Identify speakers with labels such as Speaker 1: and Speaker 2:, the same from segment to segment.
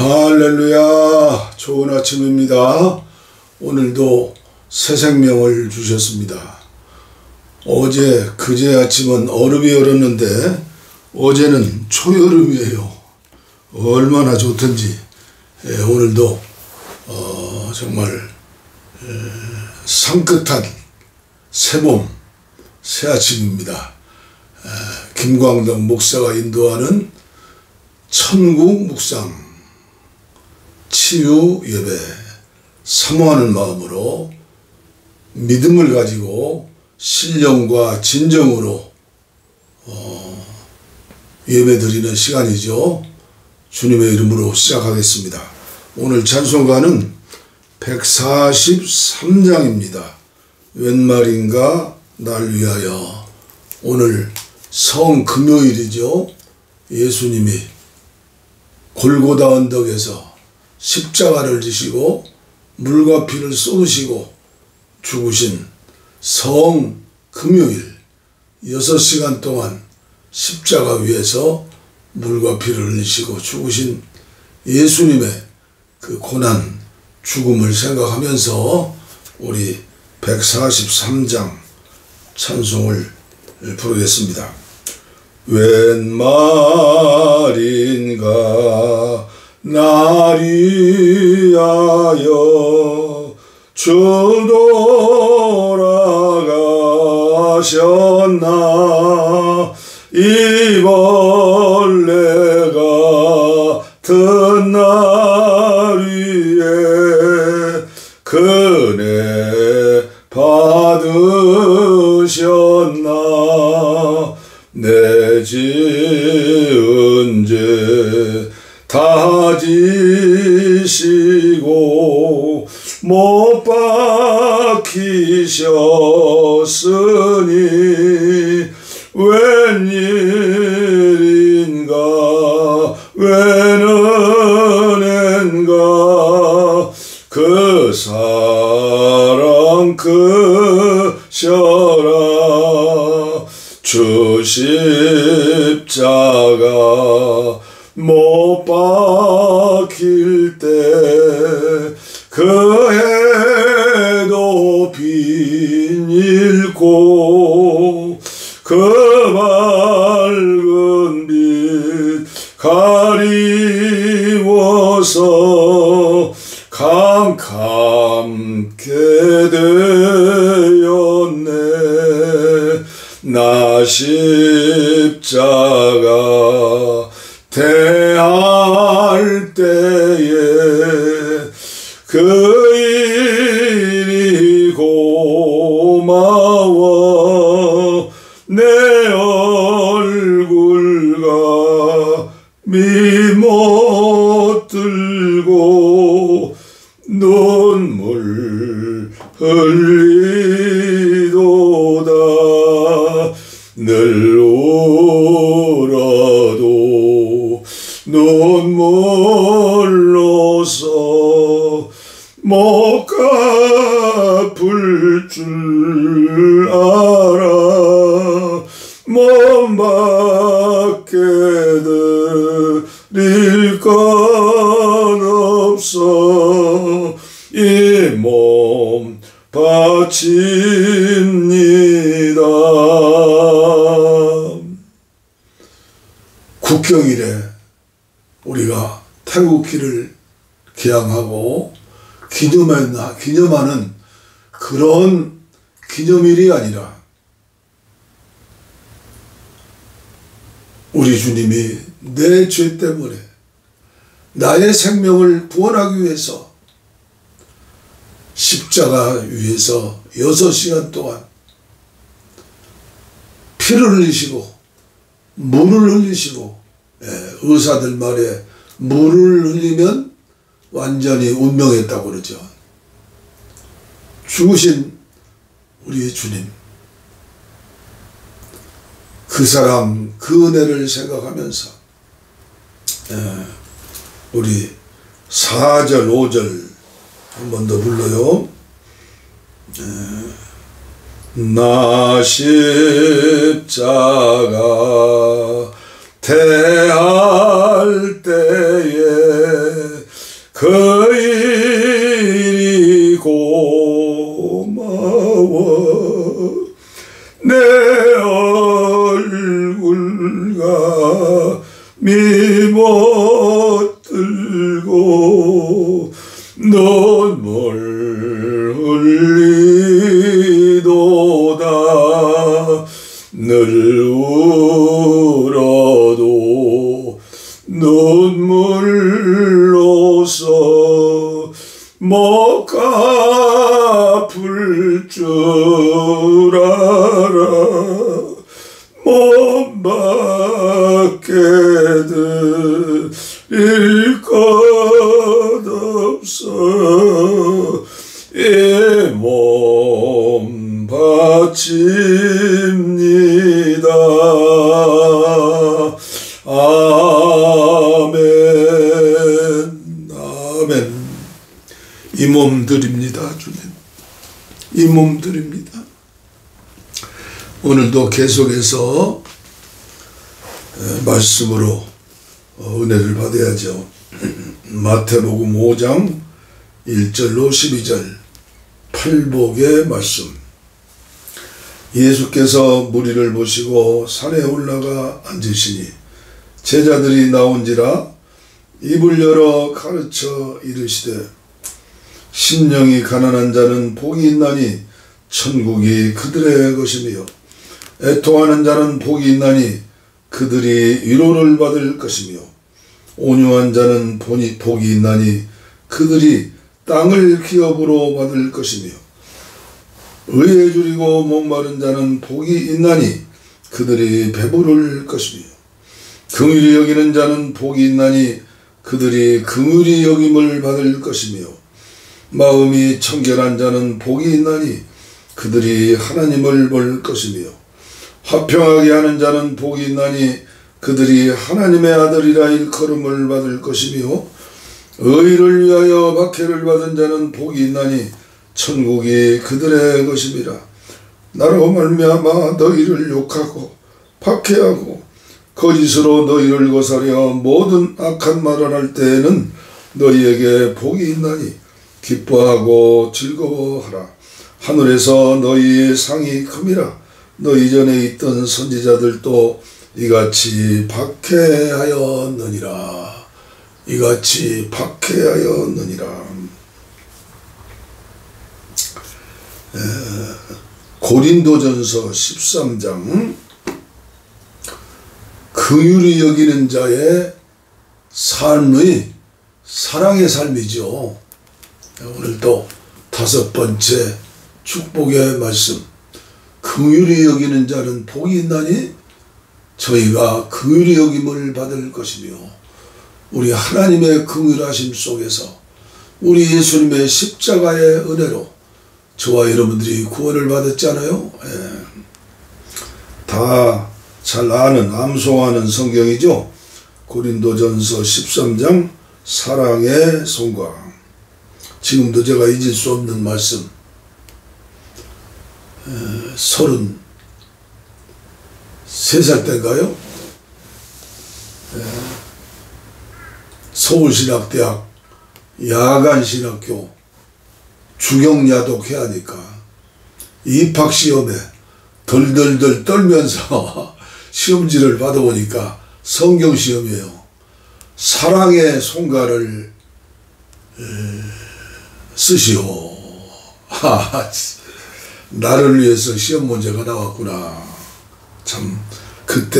Speaker 1: 할렐루야. 좋은 아침입니다. 오늘도 새 생명을 주셨습니다. 어제 그제 아침은 얼음이 얼었는데 어제는 초여름이에요. 얼마나 좋던지. 오늘도 정말 상긋한 새봄 새 아침입니다. 김광덕 목사가 인도하는 천국 묵상 치유 예배 사모하는 마음으로 믿음을 가지고 신령과 진정으로 예배 드리는 시간이죠. 주님의 이름으로 시작하겠습니다. 오늘 찬송가는 143장입니다. 웬 말인가 날 위하여. 오늘 성금요일이죠. 예수님이 골고다 언덕에서 십자가를 지시고 물과 피를 쏟으시고 죽으신 성금요일 6시간 동안 십자가 위에서 물과 피를 흘리시고 죽으신 예수님의 그 고난 죽음을 생각하면서 우리 143장 찬송을 부르겠습니다. 웬 말인가 날 위하여 주 돌아가셨나. 이 벌레가 든 날 위에 그네 받으셨나. 내 지은 죄 다 지시고 못 박히셨으니 웬일인가 웬 은혜인가 그 사랑 크셔라. 주 십자가 못 박힐 때 그 해도 비닐고 그 밝은 빛 가리워서 캄캄케 되었네. 나 십자가 대할 때에 그 일이 고마워. 내 얼굴과 미못 들고 눈물 흘리도다. 늘 울어도 눈물로서 못 갚을 줄 알아. 몸밖에 드릴 건 없어. 이 몸 바칩니다. 국경일에 우리가 태국기를 개항하고 기념하는 그런 기념일이 아니라 우리 주님이 내 죄 때문에 나의 생명을 구원하기 위해서 십자가 위에서 6시간 동안 피를 흘리시고 물을 흘리시고, 의사들 말에 물을 흘리면 완전히 운명했다고 그러죠. 죽으신 우리 주님, 그 사랑 그 은혜를 생각하면서 우리 4절 5절 한 번 더 불러요. 나 십자가 대할 때에 들고 눈물 흘리도다. 늘 울어도 눈물로서 못 갚을 줄 알아. 몸 밖에 드릴 것 없어. 이 몸 바칩니다. 아멘. 아멘. 이 몸 드립니다, 주님. 이 몸 드립니다. 오늘도 계속해서 말씀으로 은혜를 받아야죠. 마태복음 5장 1절로 12절 팔복의 말씀. 예수께서 무리를 모시고 산에 올라가 앉으시니 제자들이 나온지라 입을 열어 가르쳐 이르시되 심령이 가난한 자는 복이 있나니 천국이 그들의 것이며 애통하는 자는 복이 있나니 그들이 위로를 받을 것이며 온유한 자는 복이 있나니 그들이 땅을 기업으로 받을 것이며 의에 줄이고 목마른 자는 복이 있나니 그들이 배부를 것이며 긍휼히 여기는 자는 복이 있나니 그들이 긍휼히 여김을 받을 것이며 마음이 청결한 자는 복이 있나니 그들이 하나님을 볼 것이며 화평하게 하는 자는 복이 있나니 그들이 하나님의 아들이라 일컬음을 받을 것이며 의를 위하여 박해를 받은 자는 복이 있나니 천국이 그들의 것임이라. 나로 말미암아 너희를 욕하고 박해하고 거짓으로 너희를 고사려 모든 악한 말을 할 때에는 너희에게 복이 있나니 기뻐하고 즐거워하라. 하늘에서 너희의 상이 큼이라. 너희 전에 있던 선지자들도 이같이 박해하였느니라. 이같이 박해하였느니라. 고린도전서 13장 긍휼히 여기는 자의 삶의 사랑의 삶이죠. 오늘도 5번째 축복의 말씀. 긍휼히 여기는 자는 복이 있나니 저희가 긍휼히 여김을 받을 것이며 우리 하나님의 긍휼하심 속에서 우리 예수님의 십자가의 은혜로 저와 여러분들이 구원을 받았잖아요. 다 잘 아는 암송하는 성경이죠. 고린도전서 13장 사랑의 송강. 지금도 제가 잊을 수 없는 말씀. 33살 때인가요? 서울신학대학 야간신학교 주경야독 해야 하니까 입학시험에 덜덜덜 떨면서 시험지를 받아보니까 성경시험이에요. 사랑의 송가를 쓰시오. 나를 위해서 시험 문제가 나왔구나. 참 그때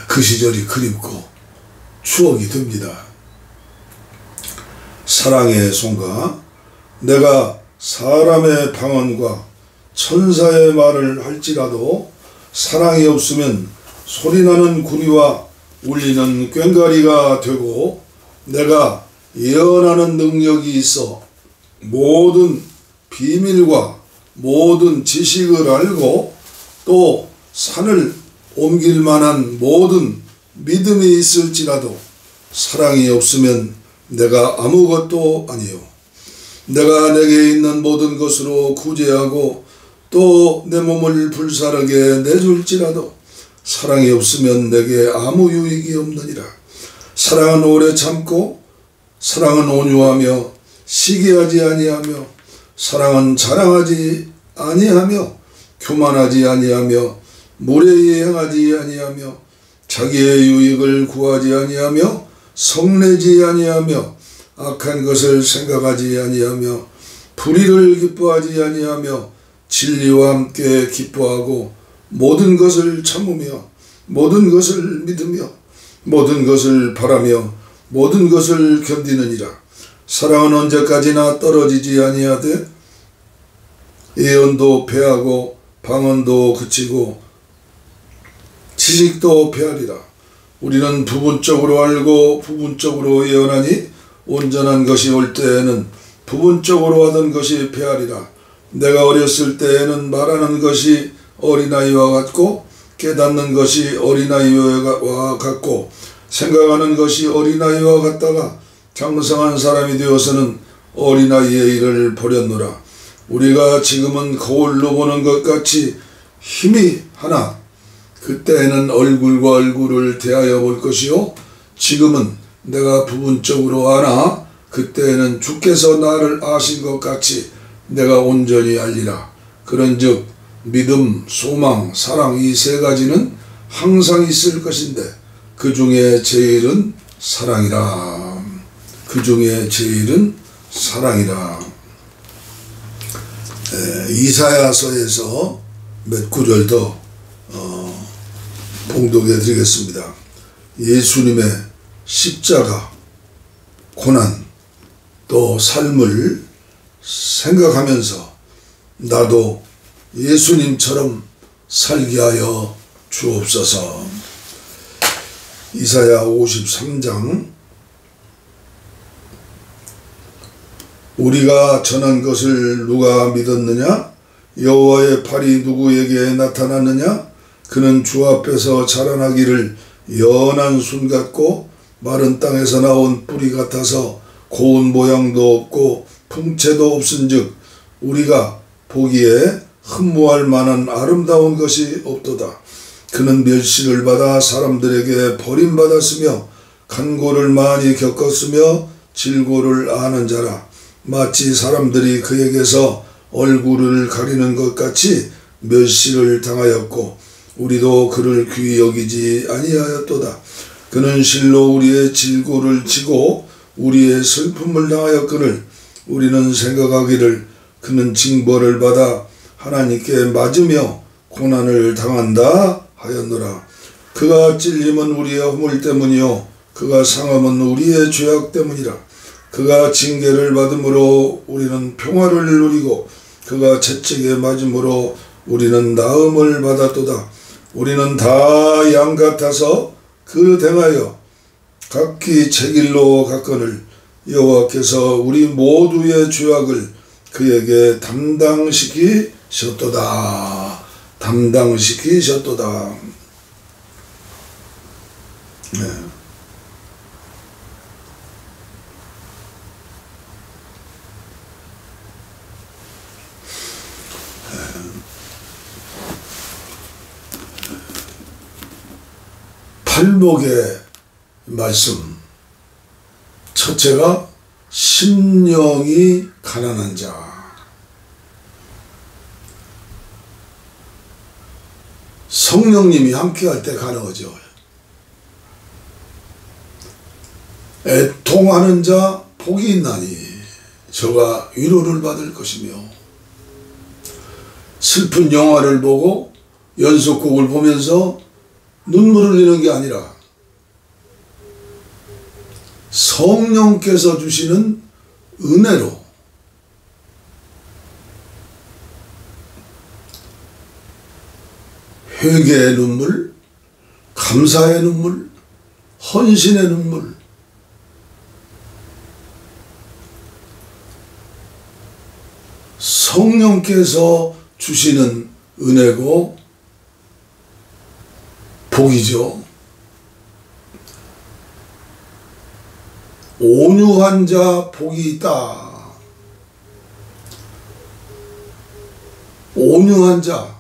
Speaker 1: 그 시절이 그립고 추억이 듭니다. 사랑의 송가. 내가 사람의 방언과 천사의 말을 할지라도 사랑이 없으면 소리나는 구리와 울리는 꽹과리가 되고 내가 예언하는 능력이 있어 모든 비밀과 모든 지식을 알고 또 산을 옮길 만한 모든 믿음이 있을지라도 사랑이 없으면 내가 아무것도 아니요. 내가 내게 있는 모든 것으로 구제하고 또 내 몸을 불사르게 내줄지라도 사랑이 없으면 내게 아무 유익이 없느니라. 사랑은 오래 참고 사랑은 온유하며 시기하지 아니하며 사랑은 자랑하지 아니하며 교만하지 아니하며 무례히 행하지 아니하며 자기의 유익을 구하지 아니하며 성내지 아니하며 악한 것을 생각하지 아니하며 불의를 기뻐하지 아니하며 진리와 함께 기뻐하고 모든 것을 참으며 모든 것을 믿으며 모든 것을 바라며 모든 것을 견디느니라. 사랑은 언제까지나 떨어지지 아니하되 예언도 패하고 방언도 그치고 지식도 패하리라. 우리는 부분적으로 알고 부분적으로 예언하니 온전한 것이 올 때에는 부분적으로 하던 것이 패하리라. 내가 어렸을 때에는 말하는 것이 어린아이와 같고 깨닫는 것이 어린아이와 같고 생각하는 것이 어린아이와 같다가 장성한 사람이 되어서는 어린아이의 일을 버렸노라. 우리가 지금은 거울로 보는 것 같이 힘이 하나 그때에는 얼굴과 얼굴을 대하여 볼 것이요 지금은 내가 부분적으로 아나 그때에는 주께서 나를 아신 것 같이 내가 온전히 알리라. 그런즉 믿음, 소망, 사랑 이 세 가지는 항상 있을 것인데 그 중에 제일은 사랑이라. 그 중에 제일은 사랑이라. 이사야서에서 몇 구절 더 봉독해 드리겠습니다. 예수님의 십자가, 고난, 또 삶을 생각하면서 나도 예수님처럼 살게 하여 주옵소서. 이사야 53장. 우리가 전한 것을 누가 믿었느냐? 여호와의 팔이 누구에게 나타났느냐? 그는 주 앞에서 자라나기를 연한 순 같고 마른 땅에서 나온 뿌리 같아서 고운 모양도 없고 풍채도 없은즉 우리가 보기에 흠모할 만한 아름다운 것이 없도다. 그는 멸시를 받아 사람들에게 버림받았으며 간고를 많이 겪었으며 질고를 아는 자라. 마치 사람들이 그에게서 얼굴을 가리는 것 같이 멸시를 당하였고 우리도 그를 귀히 여기지 아니하였도다. 그는 실로 우리의 질고를 지고 우리의 슬픔을 당하였거늘 우리는 생각하기를 그는 징벌을 받아 하나님께 맞으며 고난을 당한다 하였노라. 그가 찔림은 우리의 허물 때문이요 그가 상함은 우리의 죄악 때문이라. 그가 징계를 받음으로 우리는 평화를 누리고 그가 채찍에 맞음으로 우리는 나음을 받았도다. 우리는 다 양 같아서 그 행하여 각기 제 길로 갔거늘 여호와께서 우리 모두의 죄악을 그에게 담당시키셨도다. 담당시키셨도다. 네. 팔복의 말씀. 첫째가 심령이 가난한 자. 성령님이 함께할 때 가능하죠. 애통하는 자 복이 있나니 저가 위로를 받을 것이며. 슬픈 영화를 보고 연속곡을 보면서 눈물을 흘리는 게 아니라 성령께서 주시는 은혜로 회개의 눈물, 감사의 눈물, 헌신의 눈물, 성령께서 주시는 은혜고 복이죠. 온유한 자 복이 있다. 온유한 자.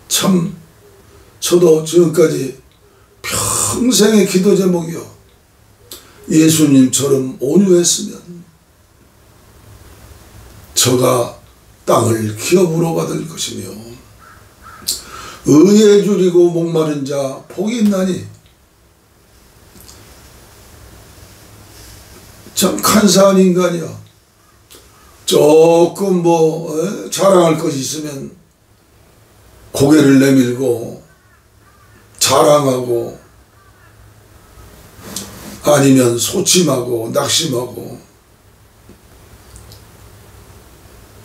Speaker 1: 참 저도 지금까지 평생의 기도 제목이요. 예수님처럼 온유했으면 저가 땅을 기업으로 받을 것이며 의에 줄이고 목마른 자 복이 있나니 참 간사한 인간이야. 조금 자랑할 것이 있으면 고개를 내밀고 자랑하고, 아니면 소침하고 낙심하고,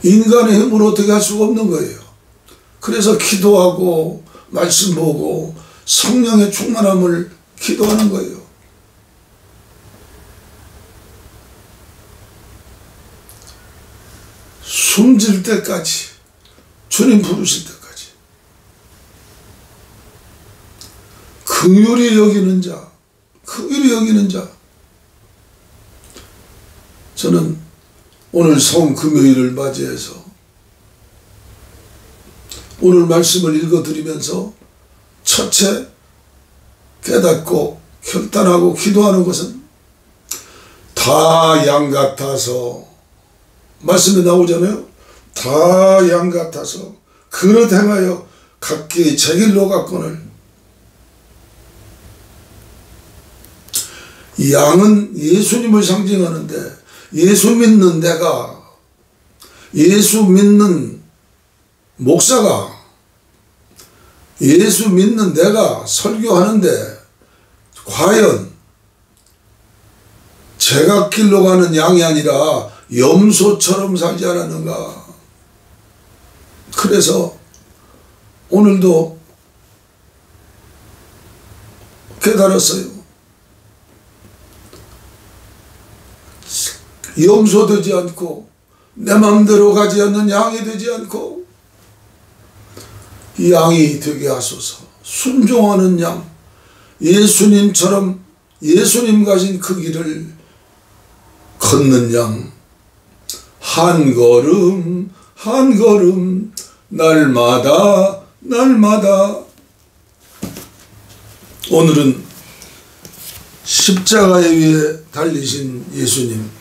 Speaker 1: 인간의 힘으로 어떻게 할 수가 없는 거예요. 그래서 기도하고 말씀 보고 성령의 충만함을 기도하는 거예요. 숨질 때까지, 주님 부르실 때까지 긍휼히 여기는 자, 긍휼히 여기는 자. 저는 오늘 성금요일을 맞이해서 오늘 말씀을 읽어드리면서 첫째 깨닫고 결단하고 기도하는 것은, 다 양 같아서, 말씀에 나오잖아요. 다 양 같아서 그릇 행하여 각기 제 길로 갔거늘. 양은 예수님을 상징하는데, 예수 믿는 내가, 예수 믿는 목사가, 예수 믿는 내가 설교하는데 과연 제각길로 가는 양이 아니라 염소처럼 살지 않았는가. 그래서 오늘도 깨달았어요. 염소 되지 않고 내 마음대로 가지 않는 양이 되지 않고 양이 되게 하소서. 순종하는 양, 예수님처럼 예수님 가신 그 길을 걷는 양, 한 걸음 한 걸음 날마다 날마다. 오늘은 십자가에 위해 달리신 예수님,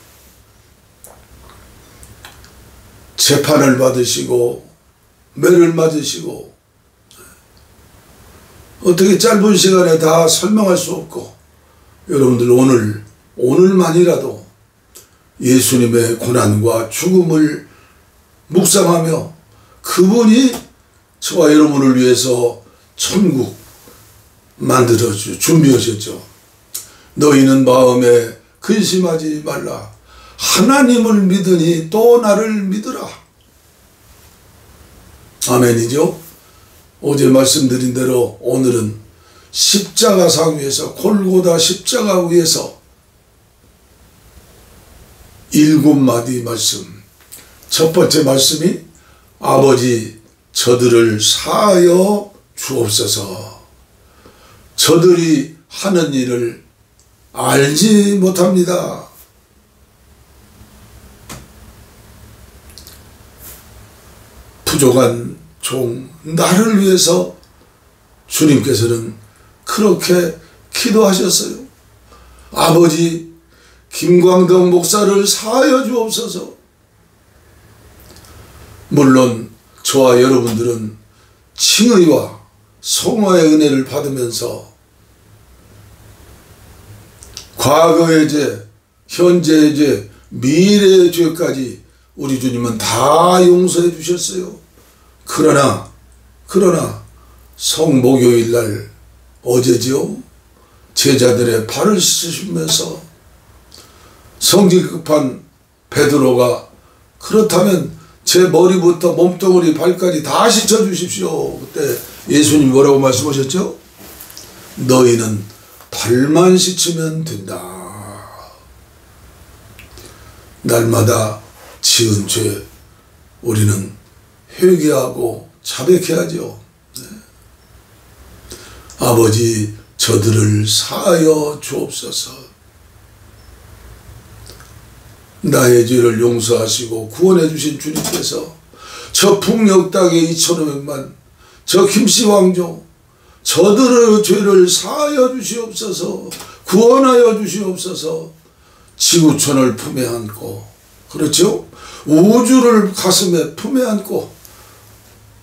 Speaker 1: 재판을 받으시고 매를 맞으시고, 어떻게 짧은 시간에 다 설명할 수 없고, 여러분들 오늘만이라도 예수님의 고난과 죽음을 묵상하며 그분이 저와 여러분을 위해서 천국 만들어 준비하셨죠. 너희는 마음에 근심하지 말라. 하나님을 믿으니 또 나를 믿으라. 아멘이죠. 어제 말씀드린 대로 오늘은 십자가상 위에서, 골고다 십자가 위에서 7마디 말씀. 첫 번째 말씀이 아버지 저들을 사하여 주옵소서. 저들이 하는 일을 알지 못합니다. 부족한 종 나를 위해서 주님께서는 그렇게 기도하셨어요. 아버지 김광덕 목사를 사하여 주옵소서. 물론 저와 여러분들은 칭의와 성화의 은혜를 받으면서 과거의 죄, 현재의 죄, 미래의 죄까지 우리 주님은 다 용서해 주셨어요. 그러나 성목요일 날 어제지요, 제자들의 발을 씻으시면서 성질 급한 베드로가 그렇다면 제 머리부터 몸뚱어리 발까지 다 씻어 주십시오. 그때 예수님 뭐라고 말씀하셨죠? 너희는 발만 씻으면 된다. 날마다 지은 죄 우리는 회개하고 자백해야죠. 네. 아버지 저들을 사하여 주옵소서. 나의 죄를 용서하시고 구원해 주신 주님께서 저 북녘 땅에 2,500만 저 김씨왕조 저들의 죄를 사하여 주시옵소서. 구원하여 주시옵소서. 지구촌을 품에 안고, 그렇죠? 우주를 가슴에 품에 안고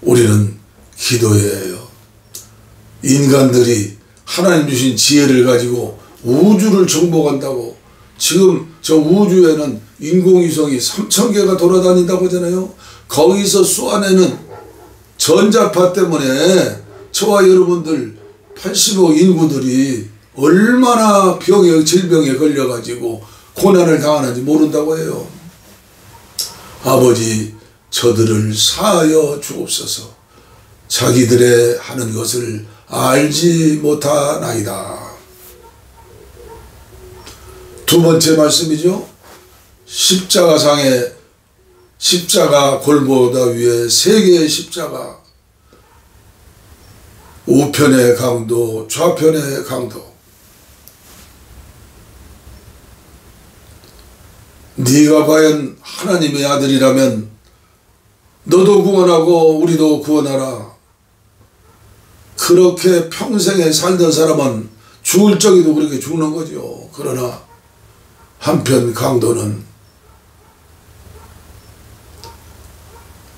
Speaker 1: 우리는 기도해야 해요. 인간들이 하나님 주신 지혜를 가지고 우주를 정복한다고 지금 저 우주에는 인공위성이 3,000개가 돌아다닌다고 하잖아요. 거기서 쏘아내는 전자파 때문에 저와 여러분들 80억 인구들이 얼마나 질병에 걸려가지고 고난을 당하는지 모른다고 해요. 아버지, 저들을 사하여 주옵소서. 자기들의 하는 것을 알지 못하나이다. 두 번째 말씀이죠. 십자가상에 십자가 골고다 위에 세 개의 십자가, 우편의 강도, 좌편의 강도. 네가 과연 하나님의 아들이라면 너도 구원하고 우리도 구원하라. 그렇게 평생에 살던 사람은 죽을 적에도 그렇게 죽는 거죠. 그러나 한편 강도는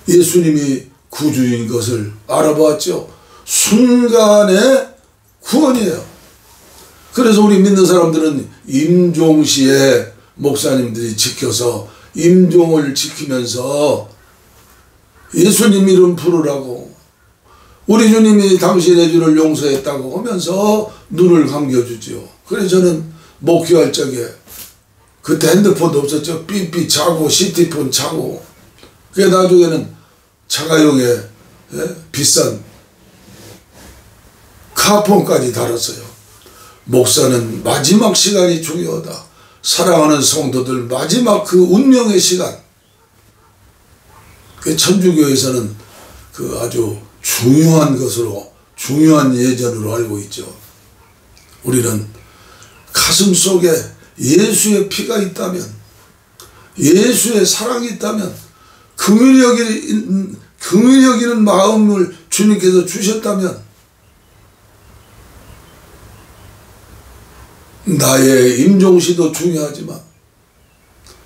Speaker 1: 예수님이 구주인 것을 알아보았죠. 순간의 구원이에요. 그래서 우리 믿는 사람들은 임종시에 목사님들이 지켜서 임종을 지키면서 예수님 이름 부르라고, 우리 주님이 당신의 죄를 용서했다고 하면서 눈을 감겨주지요. 그래서 저는 목회할 적에 그때 핸드폰도 없었죠. 삐삐 차고 시티폰 차고, 그게 나중에는 자가용에 비싼 카폰까지 달았어요. 목사는 마지막 시간이 중요하다. 사랑하는 성도들 마지막 그 운명의 시간, 그 천주교에서는 그 아주 중요한 것으로, 중요한 예전으로 알고 있죠. 우리는 가슴 속에 예수의 피가 있다면, 예수의 사랑이 있다면, 긍휼히 여기는 마음을 주님께서 주셨다면, 나의 임종시도 중요하지만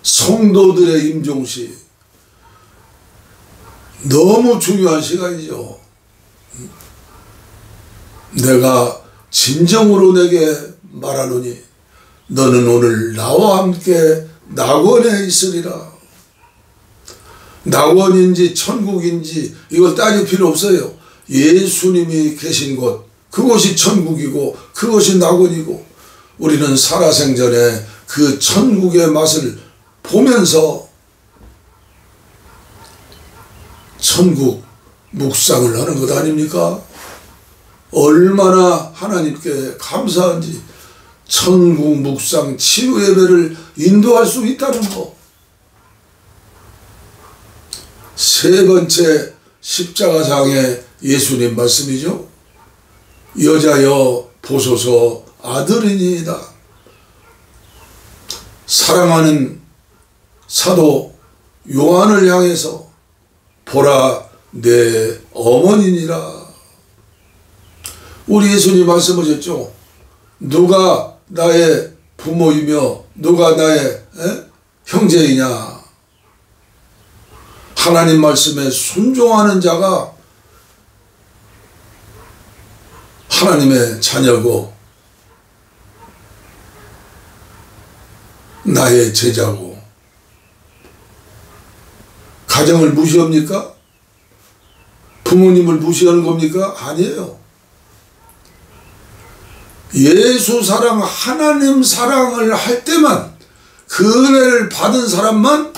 Speaker 1: 성도들의 임종시 너무 중요한 시간이죠. 내가 진정으로 내게 말하노니 너는 오늘 나와 함께 낙원에 있으리라. 낙원인지 천국인지 이걸 따질 필요 없어요. 예수님이 계신 곳, 그곳이 천국이고 그곳이 낙원이고, 우리는 살아생전에 그 천국의 맛을 보면서 천국 묵상을 하는 것 아닙니까? 얼마나 하나님께 감사한지. 천국 묵상 치유 예배를 인도할 수 있다는 거. 세 번째 십자가상의 예수님 말씀이죠. 여자여 보소서 아들이니이다. 사랑하는 사도 요한을 향해서 보라 내 어머니니라. 우리 예수님 말씀하셨죠. 누가 나의 부모이며 누가 나의 형제이냐. 하나님 말씀에 순종하는 자가 하나님의 자녀고 나의 제자고. 가정을 무시합니까? 부모님을 무시하는 겁니까? 아니에요. 예수 사랑, 하나님 사랑을 할 때만, 그 은혜를 받은 사람만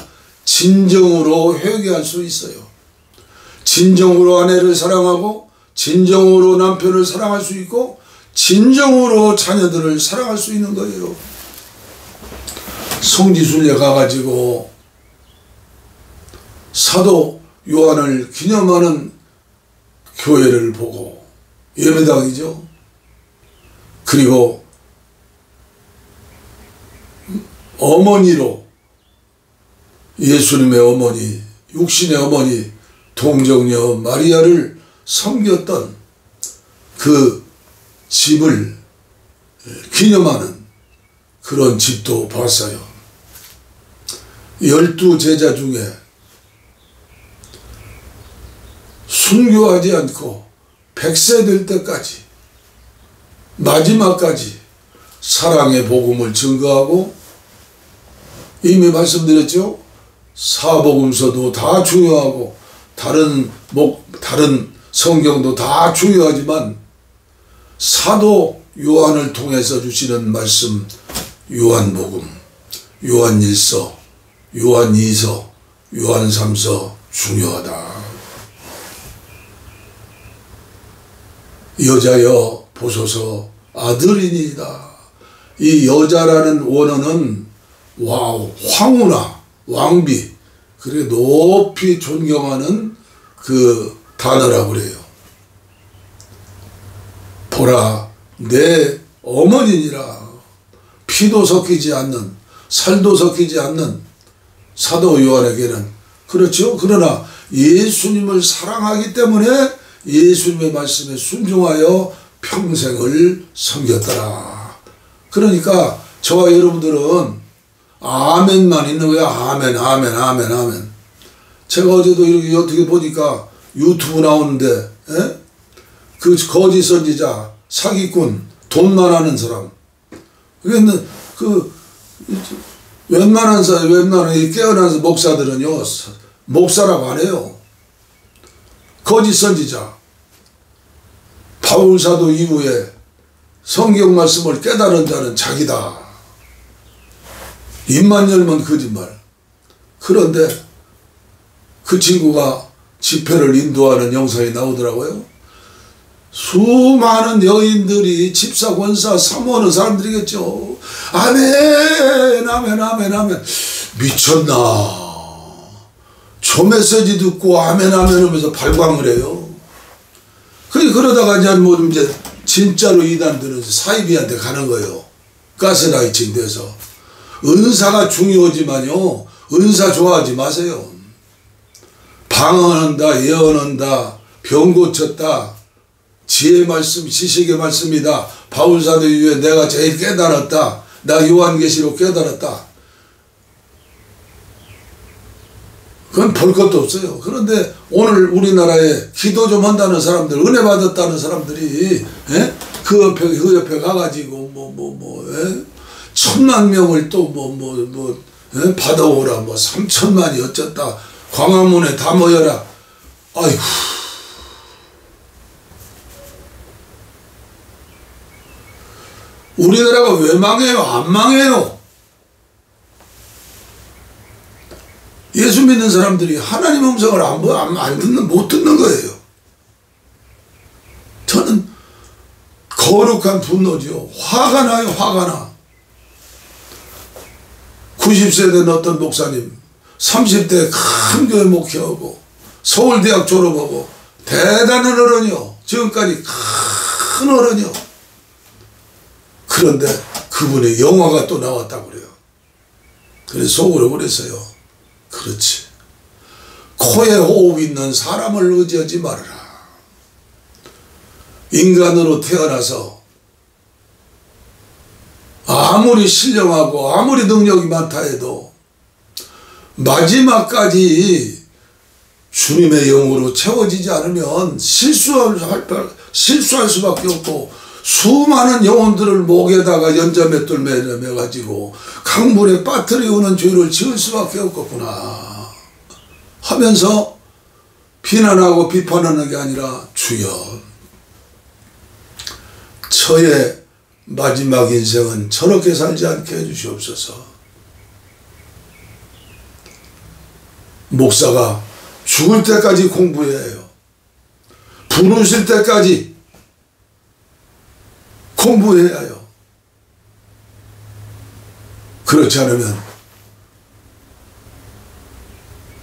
Speaker 1: 진정으로 회개할 수 있어요. 진정으로 아내를 사랑하고 진정으로 남편을 사랑할 수 있고 진정으로 자녀들을 사랑할 수 있는 거예요. 성지순례 가가지고 사도 요한을 기념하는 교회를 보고, 예배당이죠. 그리고 어머니로 예수님의 어머니, 육신의 어머니 동정녀 마리아를 섬겼던 그 집을 기념하는 그런 집도 봤어요. 12 제자 중에 순교하지 않고 100세 될 때까지 마지막까지 사랑의 복음을 증거하고 이미 말씀드렸죠. 사복음서도 다 중요하고 다른 성경도 다 중요하지만 사도 요한을 통해서 주시는 말씀, 요한복음, 요한일서, 요한이서, 요한삼서 중요하다. 여자여 보소서 아들이니이다. 이 여자라는 원어는 황후나 왕비, 그래 높이 존경하는 그 단어라고 그래요. 보라 내 어머니니라. 피도 섞이지 않는, 살도 섞이지 않는 사도 요한에게는, 그렇죠. 그러나 예수님을 사랑하기 때문에 예수님의 말씀에 순종하여 평생을 섬겼더라. 그러니까 저와 여러분들은 아멘만 있는 거야. 아멘, 아멘, 아멘, 아멘. 제가 어제도 이렇게 어떻게 보니까 유튜브 나오는데, 그 거짓 선지자, 사기꾼, 돈만 하는 사람. 웬만한 깨어난 목사들은요, 목사라고 안 해요. 거짓 선지자. 바울 사도 이후에 성경 말씀을 깨달은 자는 자기다. 입만 열면 거짓말. 그런데 그 친구가 집회를 인도하는 영상이 나오더라고요. 수많은 여인들이 집사, 권사, 사모하는 사람들이겠죠. 아멘, 아멘, 아멘, 아멘. 미쳤나. 저 메시지 듣고 아멘, 아멘 하면서 발광을 해요. 그러다가 이제 진짜로 이단들은 사이비한테 가는 거예요. 가스라이팅 돼서. 은사가 중요하지만요, 은사 좋아하지 마세요. 방언한다, 예언한다, 병 고쳤다, 지혜 말씀, 지식의 말씀이다, 바울사도 이후에 내가 제일 깨달았다, 나 요한계시록 깨달았다. 그건 볼 것도 없어요. 그런데 오늘 우리나라에 기도 좀 한다는 사람들, 은혜 받았다는 사람들이 그 옆에 가가지고 1000만 명을 또 받아오라, 3000만이 어쩌다, 광화문에 다 모여라. 아이고. 우리나라가 왜 망해요? 안 망해요. 예수 믿는 사람들이 하나님 음성을 못 듣는 거예요. 저는 거룩한 분노죠. 화가 나요. 화가 나. 90세 된 어떤 목사님, 30대 큰 교회 목회하고 서울대학 졸업하고 대단한 어른이요. 지금까지 큰 어른이요. 그런데 그분의 영화가 또 나왔다고 그래요. 그래서 속으로 그랬어요. 그렇지. 코에 호흡 있는 사람을 의지하지 말아라. 인간으로 태어나서 아무리 신령하고 아무리 능력이 많다 해도 마지막까지 주님의 영으로 채워지지 않으면 실수할 수밖에 없고, 수많은 영혼들을 목에다가 연자맷돌 매가지고 강물에 빠뜨리우는 죄를 지을 수밖에 없겠구나 하면서 비난하고 비판하는 게 아니라, 주여 저의 마지막 인생은 저렇게 살지 않게 해주시옵소서. 목사가 죽을 때까지 공부해야 해요. 부르실 때까지 공부해야 해요. 그렇지 않으면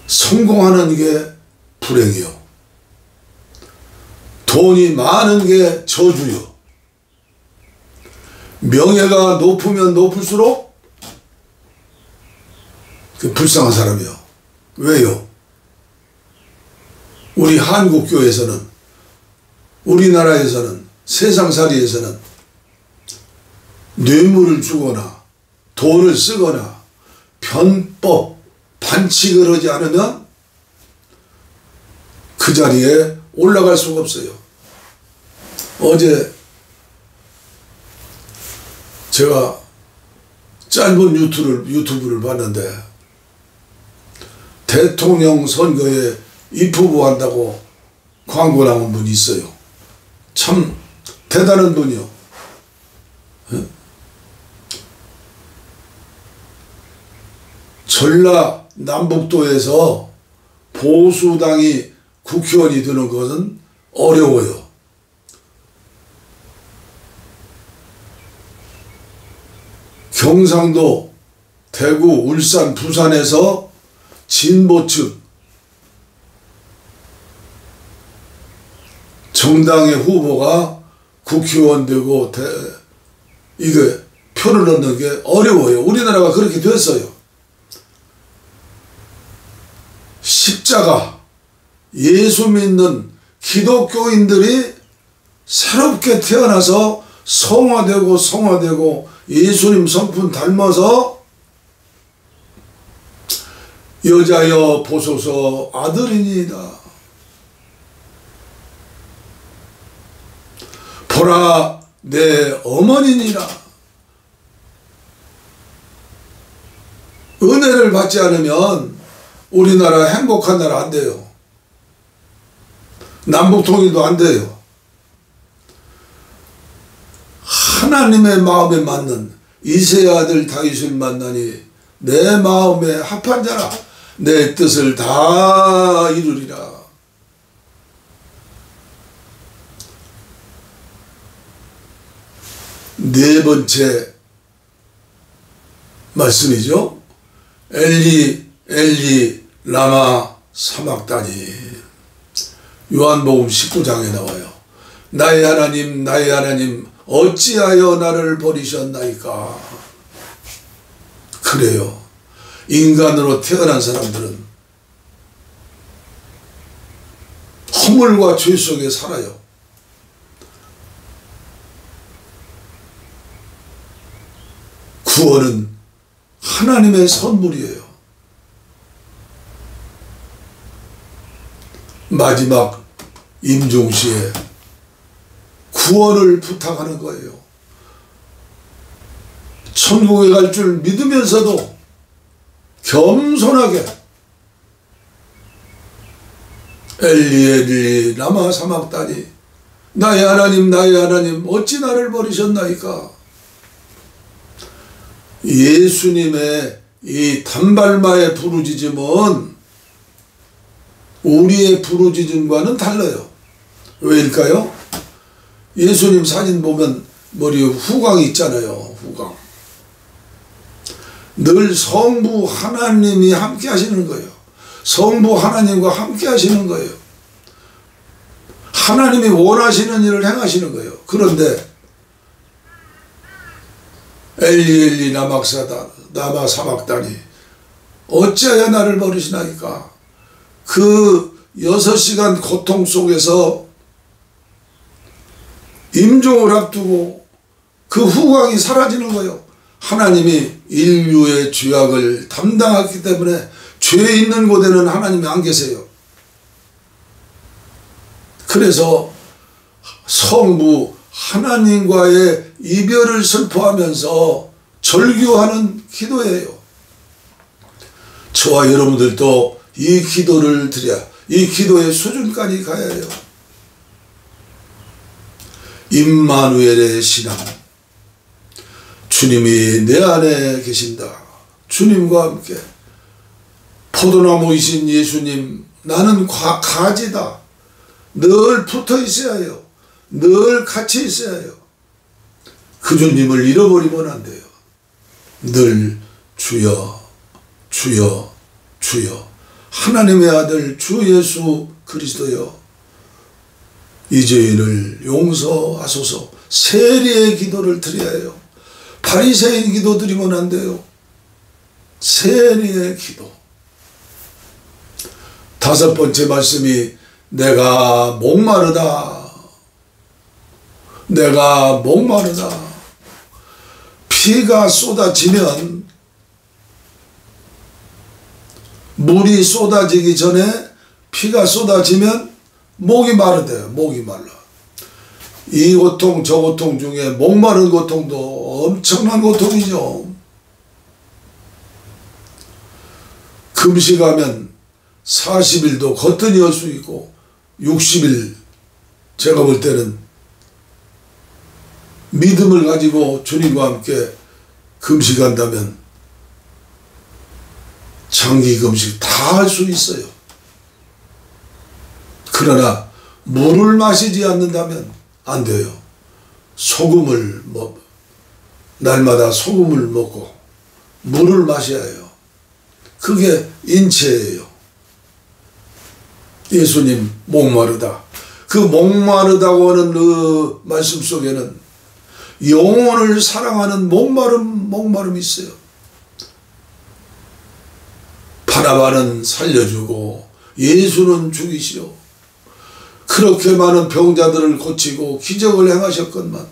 Speaker 1: 성공하는 게 불행이요, 돈이 많은 게 저주요, 명예가 높으면 높을수록 불쌍한 사람이요. 왜요? 우리 한국교회에서는, 우리나라에서는, 세상살이에서는 뇌물을 주거나 돈을 쓰거나 편법, 반칙을 하지 않으면 그 자리에 올라갈 수가 없어요. 어제 제가 짧은 유튜브를 봤는데 대통령 선거에 입후보 한다고 광고 나온 분이 있어요. 참 대단한 분이요. 전라남북도에서 보수당이 국회의원이 되는 것은 어려워요. 경상도, 대구, 울산, 부산에서 진보측 정당의 후보가 국회의원 되고 이게 표를 얻는 게 어려워요. 우리나라가 그렇게 됐어요. 십자가, 예수 믿는 기독교인들이 새롭게 태어나서 성화되고 예수님 성품 닮아서 여자여 보소서 아들이니이다. 보라 내 어머니니라. 은혜를 받지 않으면 우리나라 행복한 나라 안 돼요. 남북통일도 안 돼요. 하나님의 마음에 맞는 이새의 아들 다윗을 만나니 내 마음에 합한 자라 내 뜻을 다 이루리라. 네 번째 말씀이죠. 엘리 엘리 라마 사막다니. 요한복음 19장에 나와요. 나의 하나님 어찌하여 나를 버리셨나이까. 그래요. 인간으로 태어난 사람들은 허물과 죄 속에 살아요. 구원은 하나님의 선물이에요. 마지막 임종시에 구원을 부탁하는 거예요. 천국에 갈 줄 믿으면서도 겸손하게 엘리 라마 사막다니 나의 하나님 어찌 나를 버리셨나이까. 예수님의 이 단발마의 부르짖음은 우리의 부르짖음과는 달라요. 왜일까요? 예수님 사진 보면 머리에 후광이 있잖아요. 후광. 늘 성부 하나님이 함께 하시는 거예요. 성부 하나님과 함께 하시는 거예요. 하나님이 원하시는 일을 행하시는 거예요. 그런데 엘리 라마 사막다니 어찌하여 나를 버리시나이까. 그 6시간 고통 속에서 임종을 앞두고 그 후광이 사라지는 거예요. 하나님이 인류의 죄악을 담당했기 때문에 죄 있는 곳에는 하나님이 안 계세요. 그래서 성부 하나님과의 이별을 슬퍼하면서 절규하는 기도예요. 저와 여러분들도 이 기도를 드려야 이 기도의 수준까지 가야 해요. 임마누엘의 신앙. 주님이 내 안에 계신다. 주님과 함께 포도나무이신 예수님, 나는 가지다. 늘 붙어 있어야 해요. 늘 같이 있어야 해요. 그 주님을 잃어버리면 안 돼요. 늘 주여 주여 주여 하나님의 아들 주 예수 그리스도여 이 죄를 용서하소서. 세리의 기도를 드려야 해요. 바리새인 기도 드리면 안 돼요. 세리의 기도. 5번째 말씀이 내가 목마르다. 내가 목마르다. 피가 쏟아지면 물이 쏟아지기 전에 피가 쏟아지면 목이 마르대요. 목이 말라. 이 고통 저 고통 중에 목마른 고통도 엄청난 고통이죠. 금식하면 40일도 거뜬히 할 수 있고 60일, 제가 볼 때는 믿음을 가지고 주님과 함께 금식한다면 장기 금식 다 할 수 있어요. 그러나 물을 마시지 않는다면 안 돼요. 소금을 날마다 소금을 먹고 물을 마셔야 해요. 그게 인체예요. 예수님 목마르다. 그 목마르다고 하는 그 말씀 속에는 영혼을 사랑하는 목마름이 있어요. 바나바는 살려주고 예수는 죽이시오. 그렇게 많은 병자들을 고치고 기적을 행하셨건만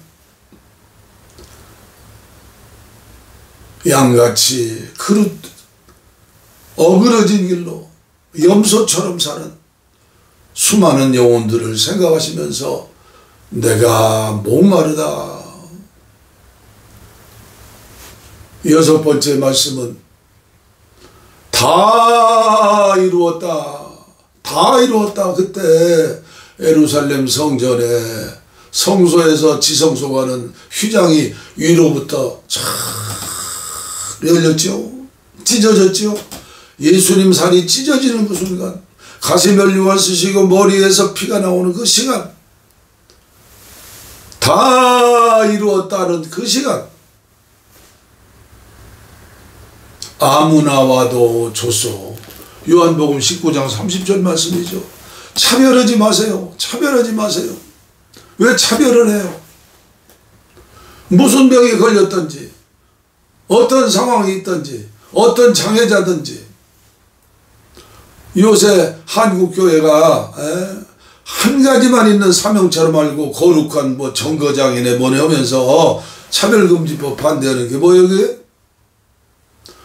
Speaker 1: 양같이 어그러진 길로 염소처럼 사는 수많은 영혼들을 생각하시면서 내가 목마르다. 여섯 번째 말씀은 다 이루었다. 다 이루었다. 그때 예루살렘 성전에 성소에서 지성소 가는 휘장이 위로부터 쫙 열렸죠. 찢어졌죠. 예수님 살이 찢어지는 그 순간, 가시면류관 쓰시고 머리에서 피가 나오는 그 시간, 다 이루었다는 그 시간, 아무나 와도 좋소. 요한복음 19장 30절 말씀이죠. 차별하지 마세요. 차별하지 마세요. 왜 차별을 해요? 무슨 병이 걸렸든지, 어떤 상황이 있든지, 어떤 장애자든지. 요새 한국교회가 한 가지만 있는 사명처럼 알고 거룩한 정거장이네 뭐네 하면서 차별금지법 반대하는 게 뭐예요? 그게?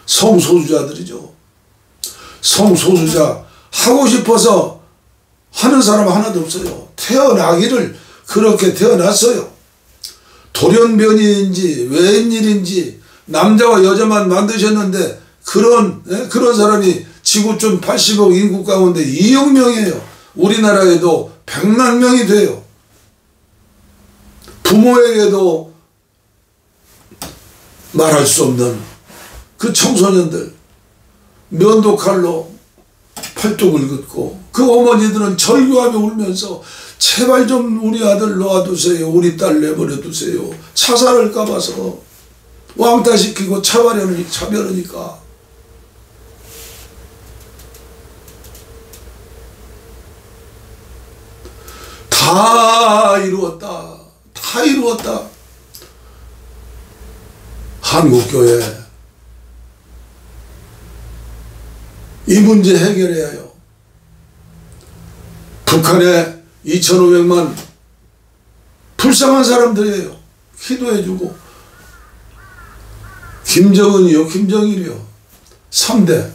Speaker 1: 성소수자들이죠. 성소수자 하고 싶어서 하는 사람 하나도 없어요. 태어나기를 그렇게 태어났어요. 돌연변이인지 웬일인지 남자와 여자만 만드셨는데 그런 사람이 지구촌 80억 인구 가운데 2억 명이에요. 우리나라에도 100만 명이 돼요. 부모에게도 말할 수 없는 그 청소년들, 면도칼로 팔뚝을 긋고 그 어머니들은 절규하며 울면서 제발 좀 우리 아들 놓아두세요. 우리 딸 내버려 두세요. 자살할까 봐서 왕따시키고 차별하니까. 다 이루었다. 다 이루었다. 한국교회 이 문제 해결해야 해요. 북한에 2,500만 불쌍한 사람들이에요. 기도해주고. 김정은이요, 김정일이요. 3대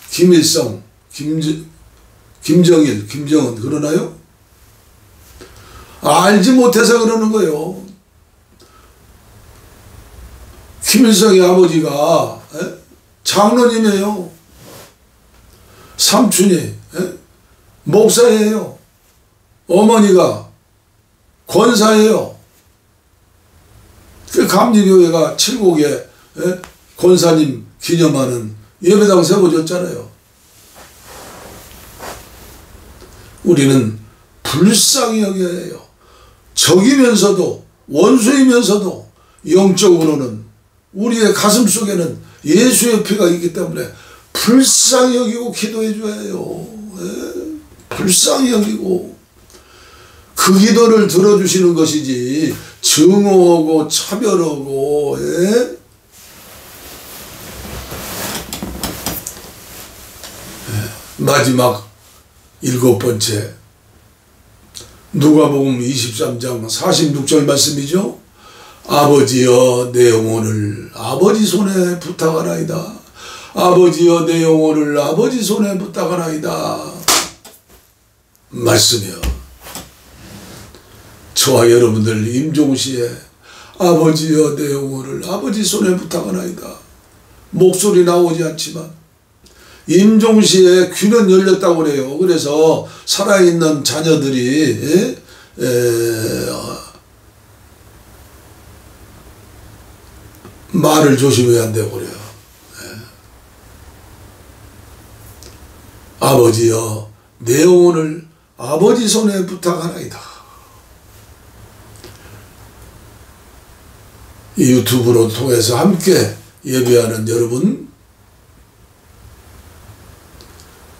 Speaker 1: 김일성, 김정일, 김정은 그러나요? 알지 못해서 그러는 거예요. 김일성의 아버지가 장로님이에요. 삼촌이 목사예요. 어머니가 권사예요. 그 감리교회가 칠곡에 권사님 기념하는 예배당 세워줬잖아요. 우리는 불쌍히 여겨야 해요. 적이면서도 원수이면서도 영적으로는 우리의 가슴 속에는 예수의 피가 있기 때문에 불쌍히 여기고 기도해 줘야 해요. 불쌍히 여기고 그 기도를 들어주시는 것이지 증오하고 차별하고 마지막 7번째 누가복음 23장 46절 말씀이죠. 아버지여 내 영혼을 아버지 손에 부탁하나이다. 아버지여 내 영혼을 아버지 손에 부탁하나이다. 말씀이요. 저와 여러분들 임종시에 아버지여 내 영혼을 아버지 손에 부탁하나이다. 목소리 나오지 않지만 임종시에 귀는 열렸다고 그래요. 그래서 살아있는 자녀들이 말을 조심해야 한다고 그래요. 아버지여, 내 영혼을 아버지 손에 부탁하나이다. 이 유튜브로 통해서 함께 예배하는 여러분,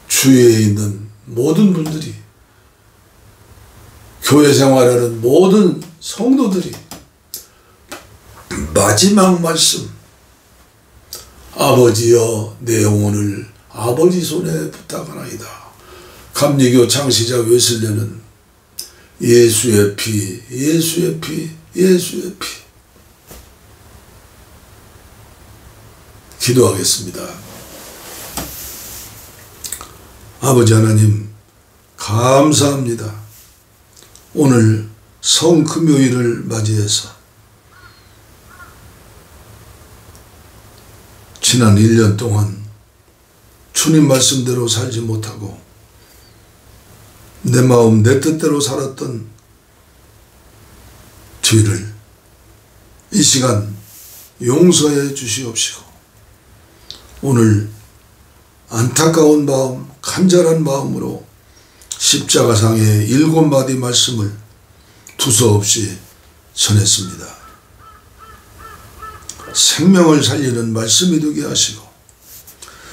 Speaker 1: 주위에 있는 모든 분들이, 교회 생활하는 모든 성도들이 마지막 말씀, 아버지여 내 영혼을 아버지 손에 부탁하나이다. 감리교 창시자 웨슬레는 예수의 피, 예수의 피, 예수의 피. 기도하겠습니다. 아버지 하나님, 감사합니다. 오늘 성금요일을 맞이해서 지난 1년 동안 주님 말씀대로 살지 못하고 내 마음 내 뜻대로 살았던 죄를 이 시간 용서해 주시옵시고, 오늘 안타까운 마음, 간절한 마음으로 십자가상의 7마디 말씀을 두서없이 전했습니다. 생명을 살리는 말씀이 되게 하시고,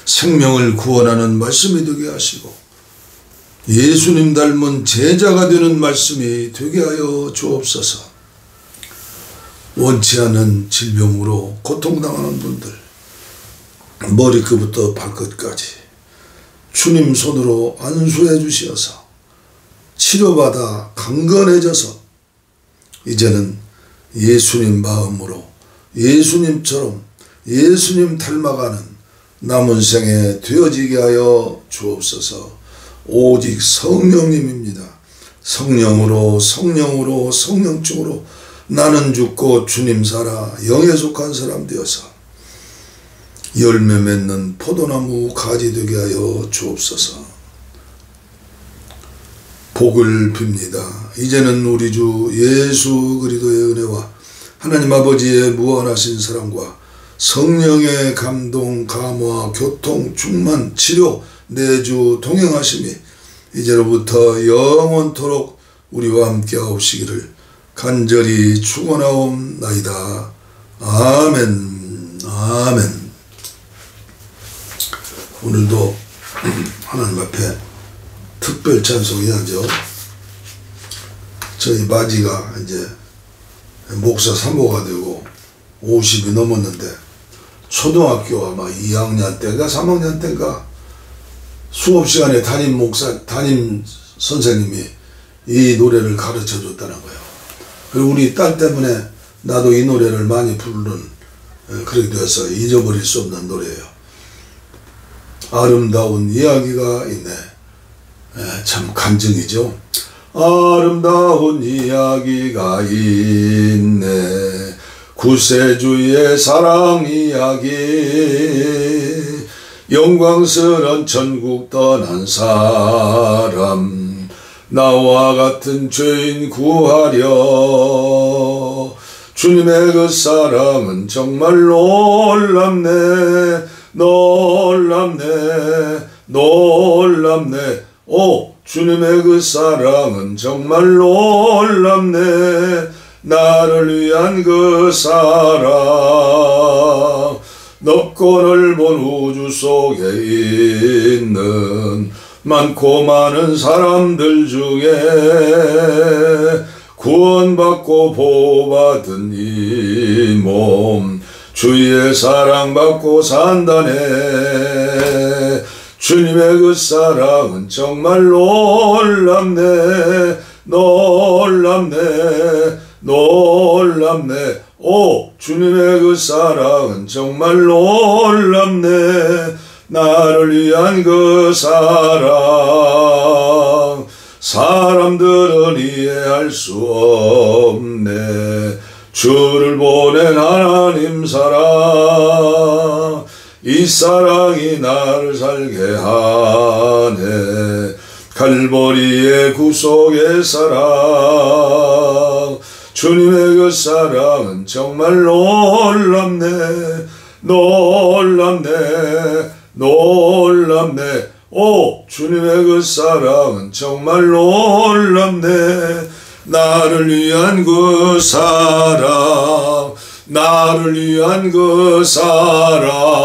Speaker 1: 생명을 구원하는 말씀이 되게 하시고, 예수님 닮은 제자가 되는 말씀이 되게 하여 주옵소서. 원치 않은 질병으로 고통당하는 분들, 머리끝부터 발끝까지 주님 손으로 안수해 주시어서 치료받아 강건해져서 이제는 예수님 마음으로 예수님처럼 예수님 닮아가는 남은 생에 되어지게 하여 주옵소서. 오직 성령님입니다. 성령으로 성령으로 성령 쪽으로 나는 죽고 주님 살아 영에 속한 사람 되어서 열매 맺는 포도나무 가지 되게 하여 주옵소서. 복을 빕니다. 이제는 우리 주 예수 그리스도의 은혜와 하나님 아버지의 무한하신 사랑과 성령의 감동, 감화, 교통, 충만, 치료, 내주, 동행하심이 이제로부터 영원토록 우리와 함께 하옵시기를 간절히 축원하옵나이다. 아멘. 아멘. 오늘도 하나님 앞에 특별 찬송해야죠. 저희 마지가 이제 목사 사모가 되고 50이 넘었는데, 초등학교 아마 2학년 때인가 3학년 때인가 수업 시간에 담임 선생님이 이 노래를 가르쳐 줬다는 거예요. 그리고 우리 딸 때문에 나도 이 노래를 많이 부르는, 그렇게 되어서 잊어버릴 수 없는 노래예요. 아름다운 이야기가 있네. 참 간증이죠. 아름다운 이야기가 있네. 구세주의 사랑 이야기. 영광스런 천국 떠난 사람, 나와 같은 죄인 구하려. 주님의 그 사랑은 정말 놀랍네. 놀랍네. 놀랍네. 오, 주님의 그 사랑은 정말 놀랍네. 나를 위한 그 사랑. 넓고 넓은 우주 속에 있는 많고 많은 사람들 중에 구원받고 보호받은 이 몸, 주의 사랑받고 산다네. 주님의 그 사랑은 정말 놀랍네. 놀랍네. 놀랍네. 오, 주님의 그 사랑은 정말 놀랍네. 나를 위한 그 사랑, 사람들은 이해할 수 없네. 주를 보낸 하나님 사랑, 이 사랑이 나를 살게 하네. 갈보리의 구속의 사랑, 주님의 그 사랑은 정말 놀랍네. 놀랍네. 놀랍네. 오, 주님의 그 사랑은 정말 놀랍네. 나를 위한 그 사랑, 나를 위한 그 사랑.